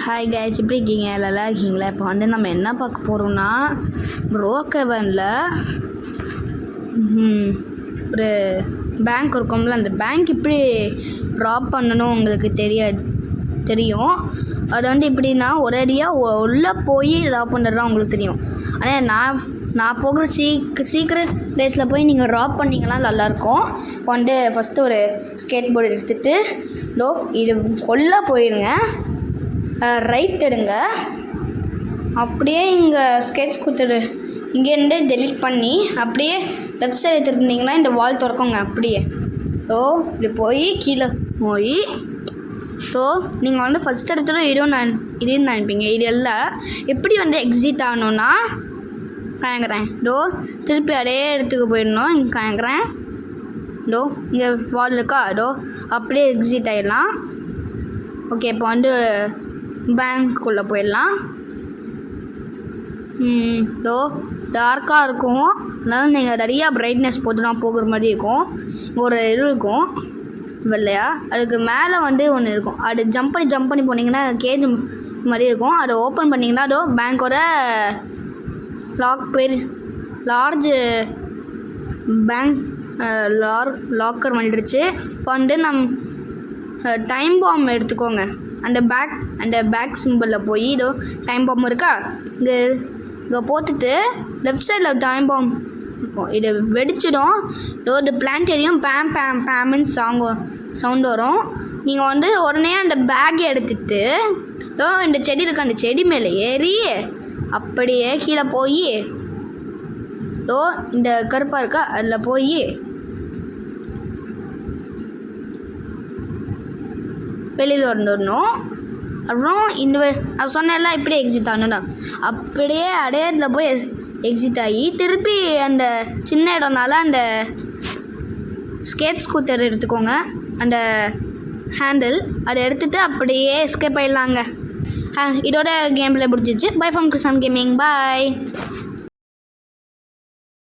Hi guys, எப்படி இருக்கீங்க? நல்லா இருக்கீங்களா? இப்போ வந்து நம்ம என்ன பார்க்க போகிறோம்னா, ப்ரோக்கவனில் ஒரு பேங்க் இருக்கும்ல, அந்த பேங்க் இப்படி ட்ராப் பண்ணணும் உங்களுக்கு தெரியும். அது வந்து எப்படின்னா ஒரேடியாக உள்ளே போய் ட்ராப் பண்ணுறது உங்களுக்கு தெரியும். ஆனால் நான் போகிற சீக்கிரம் பிளேஸில் போய் நீங்கள் ட்ராப் பண்ணிங்கன்னா நல்லாயிருக்கும். இப்போ வந்து ஃபஸ்ட்டு ஒரு ஸ்கேட் போர்டு எடுத்துகிட்டு இது உள்ளே போயிடுங்க. ரைட் எடுங்க. அப்படியே இங்கே ஸ்கெட்ச் கொடுத்துரு இங்கேருந்து டெலிட் பண்ணி அப்படியே லெஃப்ட் சைடு திருப்பினீங்கன்னா இந்த வால் திறக்குங்க. அப்படியே இப்படி போய் கீழே போய் நீங்கள் வந்து ஃபஸ்ட் இடத்துல இதுன்னு நினைப்பீங்க. இது எல்லாம் எப்படி வந்து எக்ஸிட் ஆகணுன்னா காயங்குறேன். திருப்பி அதே இடத்துக்கு போயிடணும். இங்கே காயங்குறேன். இங்கே வால் இருக்கா? அப்படியே எக்ஸிட் ஆகிடலாம். ஓகே, இப்போ வந்து பேங்க்குள்ளே போயிடலாம். டார்க்காக இருக்கும், அதனால நீங்கள் நிறையா பிரைட்னஸ் போட்டு தான் போகிற மாதிரி இருக்கும். ஒரு இது இருக்கும் வெள்ளையா, அதுக்கு மேலே வந்து ஒன்று இருக்கும். அது ஜம்ப் பண்ணி போனீங்கன்னா கேஜ் மாதிரி இருக்கும். அதை ஓப்பன் பண்ணிங்கன்னா பேங்க்கோட லார்ஜ் பேங்க் லாக்கர் வந்துடுச்சு. இப்போ வந்து டைம் பாம் எடுத்துக்கோங்க. அந்த பேக் சிம்பிளில் போய் டைம் பாம் இருக்கா, இங்கே போட்டுட்டு லெஃப்ட் சைடில் டைம் பாம் இருக்கும். இது வெடிச்சிடும். இந்த பிளான்டேரியம் பேம்னு சவுண்ட் வரும். நீங்கள் வந்து உடனே அந்த பேக்கை எடுத்துகிட்டு இந்த செடி இருக்கு, அந்த செடி மேலே ஏறி அப்படியே கீழே போய் இந்த கருப்பாக இருக்கா அதில் போய் வெளியில் வந்துடணும். அப்புறம் நான் சொன்னேன்ல இப்படியே எக்ஸிட் ஆகணும். அப்படியே அதே இடத்துல போய் எக்ஸிட் ஆகி திருப்பி அந்த சின்ன இடம்னால அந்த ஸ்கேட் ஸ்கூட்டர் எடுத்துக்கோங்க, அந்த ஹேண்டில் அதை எடுத்துகிட்டு அப்படியே எஸ்கேப் ஆகிடலாங்க. இதோட கேம் பிளே பிடிச்சிச்சு. Bye from Krishnan gaming. Bye.